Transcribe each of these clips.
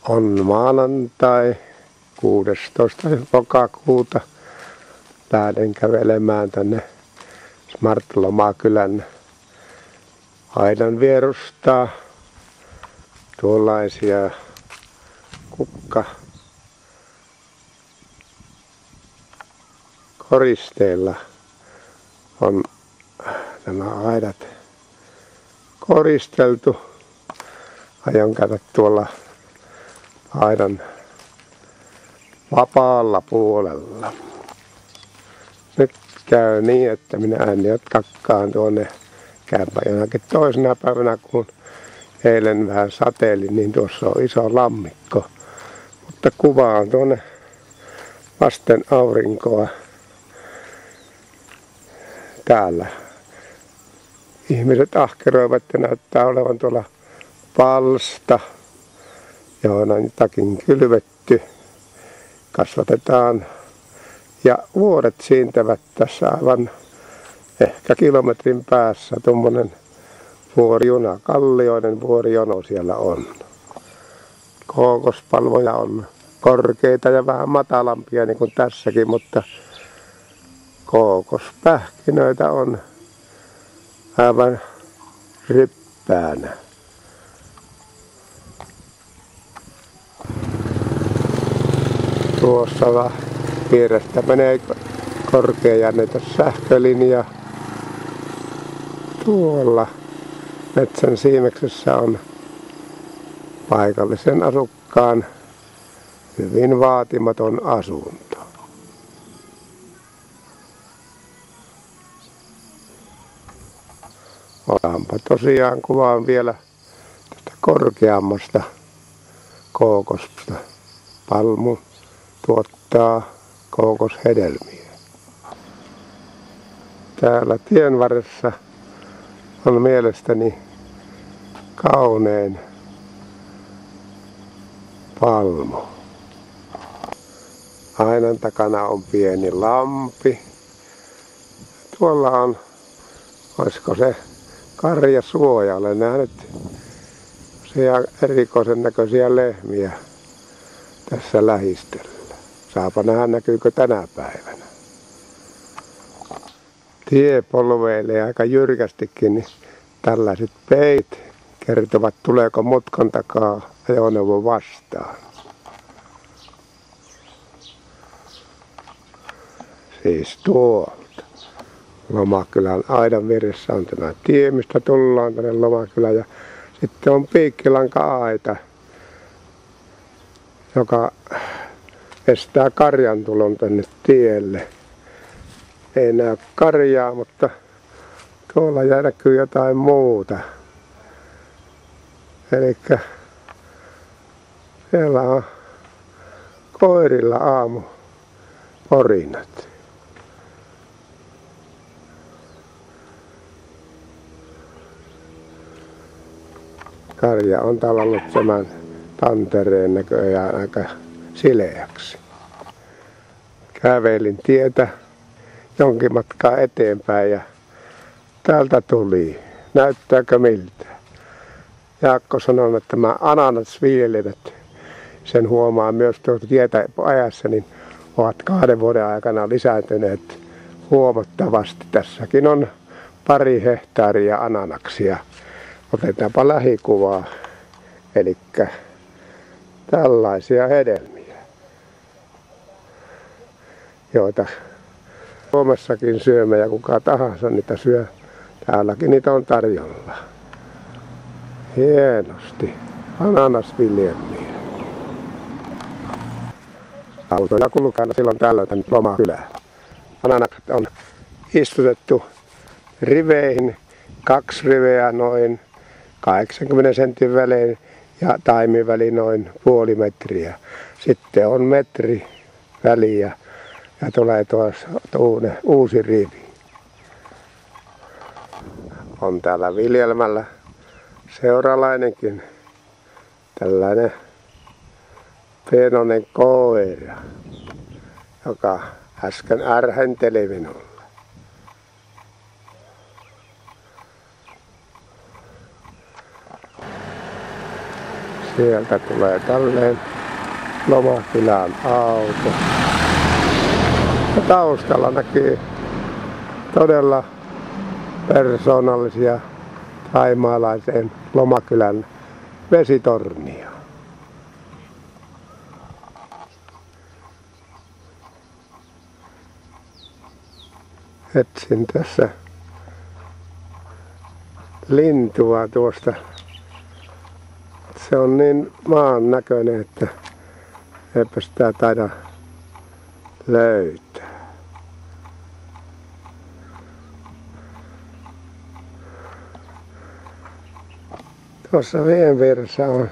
On maanantai 16. lokakuuta. Lähden kävelemään tänne Smart-Lomakylän aidan vierustaa. Tuollaisia kukkakoristeilla on nämä aidat koristeltu. Aion käydä tuolla aidan vapaalla puolella. Nyt käy niin, että minä en jatkakaan tuonne käypä jonakin toisena päivänä, kun eilen vähän sateeli, niin tuossa on iso lammikko. Mutta kuvaan tuonne vasten aurinkoa täällä. Ihmiset ahkeroivat ja näyttää olevan tuolla palsta, johon on jotakin kylvetty. Kasvatetaan ja vuoret siintävät tässä aivan ehkä kilometrin päässä. Tuommoinen vuorijuna, kallioinen vuorijono siellä on. Kookospalmoja on korkeita ja vähän matalampia niin kuin tässäkin, mutta kookospähkinöitä on aivan ryppäänä. Tuossa vierestä menee korkeajännitys sähkölinja. Tuolla metsän siimeksessä on paikallisen asukkaan hyvin vaatimaton asunto. Otanpa tosiaan kuvaan vielä tästä korkeammasta kookosta. Palmu tuottaa kookoshedelmiä. Täällä tien varressa on mielestäni kaunein palmu. Aidan takana on pieni lampi. Tuolla on, olisiko se karjasuoja, olen nähnyt erikoisen näköisiä lehmiä tässä lähistöllä. Saapa nähdä, näkyykö tänä päivänä. Tie polveilee aika jyrkästikin, niin tällaiset peit kertovat, tuleeko mutkan takaa ajoneuvo vastaan. Siis tuolta Lomakylän aidan vieressä on tämä tie, mistä tullaan tänne Lomakylään, ja sitten on piikkilanka-aita, joka estää karjan tulon tänne tielle. Ei näy karjaa, mutta tuolla näkyy jotain muuta. Elikkä siellä on koirilla aamu porinat. Karja on tallannut tämän tantereen näköjään aika sileäksi. Kävelin tietä jonkin matkaa eteenpäin ja täältä tuli. Näyttääkö miltä? Jaakko sanoi, että tämä ananasviljelijät, sen huomaa myös tuolta tietä ajassa, niin ovat 2 vuoden aikana lisääntyneet huomattavasti. Tässäkin on 2 hehtaaria ananaksia. Otetaanpa lähikuvaa. Elikkä tällaisia hedelmiä, joita Suomessakin syömme ja kuka tahansa niitä syö. Täälläkin niitä on tarjolla. Hienosti. Ananasviljelmiä. Autoja kulkee silloin tällöin tänne Lomakylään. Ananakset on istutettu riveihin, 2 riveä noin 80 sentin välein ja taimiväli noin puoli metriä. Sitten on metri väliä ja tulee tuossa uusi rivi. On täällä viljelmällä seuralainenkin tällainen pienoinen koira, joka äsken ärhenteli minulle. Sieltä tulee tälleen Lomakylän auto. Ja taustalla näkyy todella persoonallisia thaimaalaisen Lomakylän vesitornia. Etsin tässä lintua tuosta. Se on niin maan näköinen, että eipä sitä taida löytää. Tuossa veden vieressä on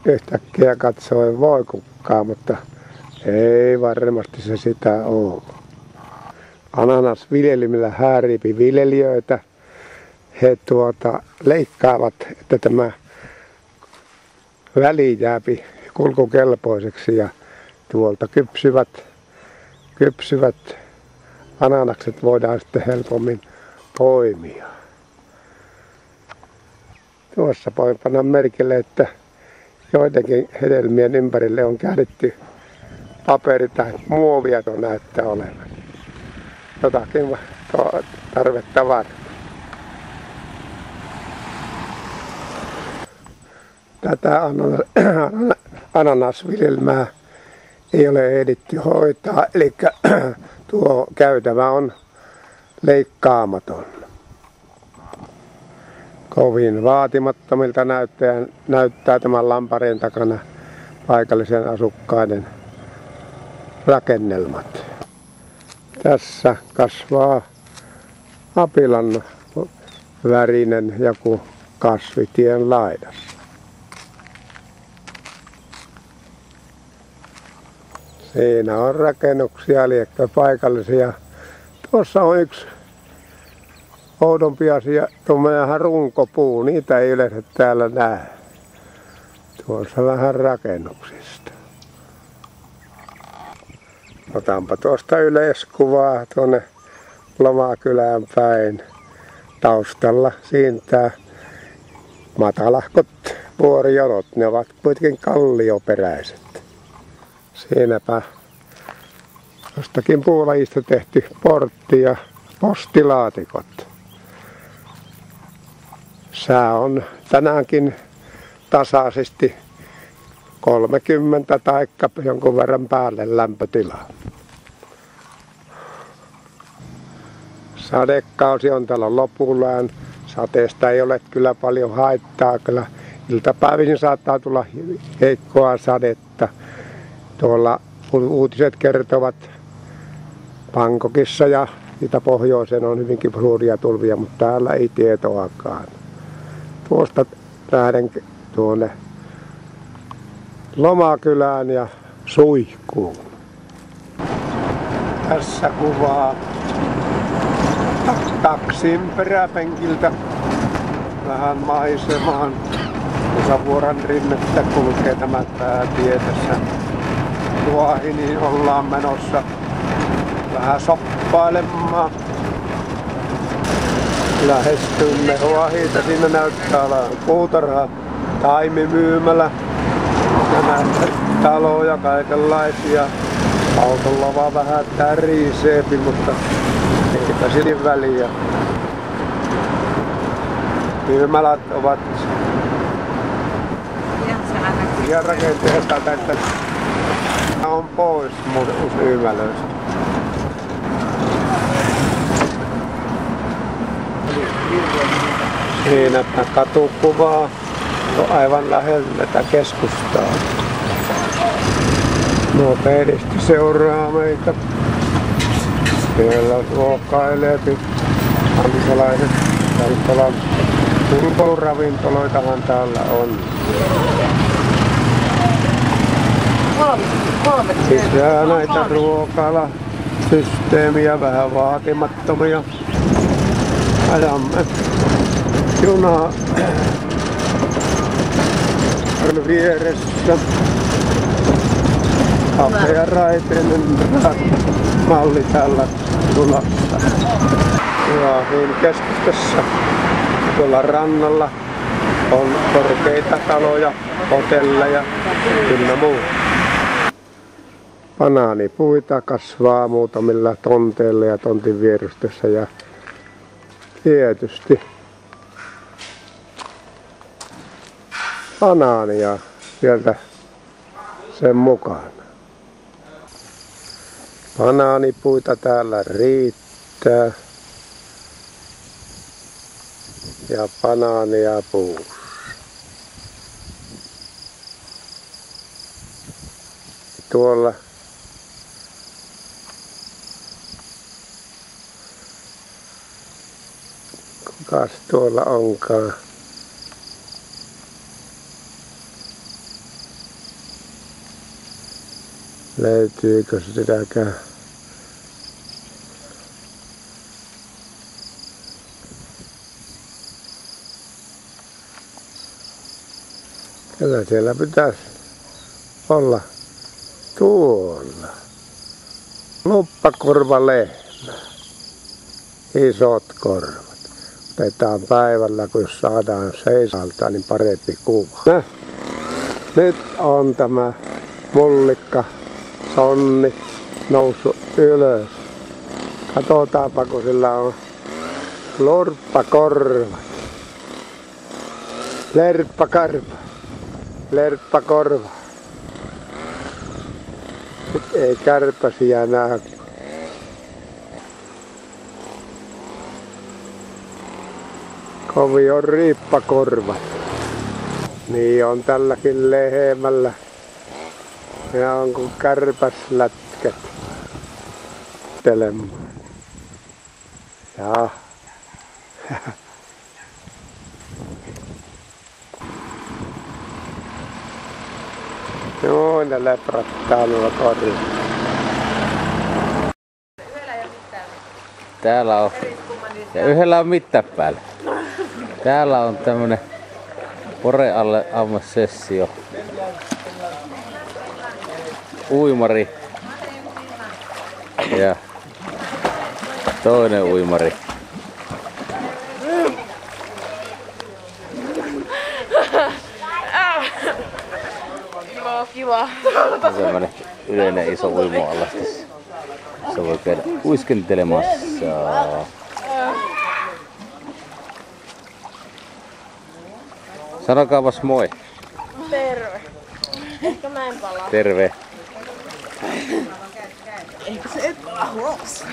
yhtäkkiä katsoen voikukkaa, mutta ei varmasti se sitä ole. Ananasviljelmillä hääriipi viljelijöitä. He leikkaavat, että tämä väli jääpi kulkukelpoiseksi ja tuolta kypsyvät ananakset voidaan sitten helpommin poimia. Tuossa voi panna merkille, että joidenkin hedelmien ympärille on käännetty paperi tai muovia, tuo näyttää olevan. Jotakin tarvetta varten. Tätä ananasviljelmää ei ole ehditty hoitaa, eli tuo käytävä on leikkaamaton. Kovin vaatimattomilta näyttää tämän lampareen takana paikallisen asukkaiden rakennelmat. Tässä kasvaa apilan värinen joku kasvi tien laidassa. Siinä on rakennuksia, liekkä paikallisia. Tuossa on yksi oudompi asia, tuommoinen runkopuu. Niitä ei yleensä täällä näe. Tuossa vähän rakennuksista. Otanpa tuosta yleiskuvaa tuonne Lomakylään päin. Taustalla siintää matalahkot vuorijonot. Ne ovat kuitenkin kallioperäiset. Siinäpä jostakin puulajista tehty portti ja postilaatikot. Sää on tänäänkin tasaisesti 30 tai jonkun verran päälle lämpötilaa. Sadekausi on täällä lopullaan. Sateesta ei ole kyllä paljon haittaa. Kyllä iltapäivisin saattaa tulla heikkoa sadetta. Tuolla uutiset kertovat Bangkokissa ja niitä pohjoiseen on hyvinkin suuria tulvia, mutta täällä ei tietoakaan. Tuosta lähden tuonne Lomakylään ja suihkuun. Tässä kuvaa taksin peräpenkiltä vähän maisemaan. Musavuoran rinnettä kulkee tämä päätie tässä. Niin ollaan menossa vähän soppailemaan. Lähestymme Huahita. Siinä näyttää olevan puutarha, taimimyymälä. Ja näitä taloja kaikenlaisia. Autolla vaan vähän täriseepi, mutta eipä sillä väliä. Myymälät ovat ihan rakenteesta, että on pois myymälöistä. Siinäpä katukuvaa on aivan lähellä tätä keskustaa. Nopeasti seuraa meitä. Siellä ruokailee kansalaiset. Ulkoiluravintoloitahan täällä on. Lisää näitä ruokalasysteemiä, vähän vaatimattomia. Ajamme junaa vieressä. Kapea raiteinen malli tällä junassa. Huahin keskustassa tuolla rannalla On korkeita taloja, hotelleja, kyllä muu. Banaanipuita kasvaa muutamilla tonteilla ja tontin vierustössä ja tietysti banaania sieltä sen mukaan. Banaanipuita täällä riittää ja banaania puussa. Tuolla kukas tuolla onkaan? Löytyykö sitäkään? Kyllä siellä pitäisi olla tuolla. Luppakorvalehmä. Isot korvat. Otetaan päivällä, kun jos saadaan seisalta, niin parempi kuva. Nyt on tämä mullikka sonni noussut ylös. Katsotaanpa, kun sillä on lorppakorvat. Lerppakorva. Nyt ei kärpäsiä näy. Kovin on riippakorvat. Niin on tälläkin lehmällä. Ja on kuin kärpäslätkät. Ja. Joo, ne leprattaa nuo korvilla. Täällä on. Ja yhdellä on mitään päällä. Täällä on tämmönen Borealle ammassessio. Uimari. Ja toinen uimari. Kiva. On semmonen yleinen iso uima-alastus. Se voi käydä uiskentelemassa. Sanokaapas moi. Terve. Ehkä mä en palaa. Terve. Ehkä se et palaa ulos.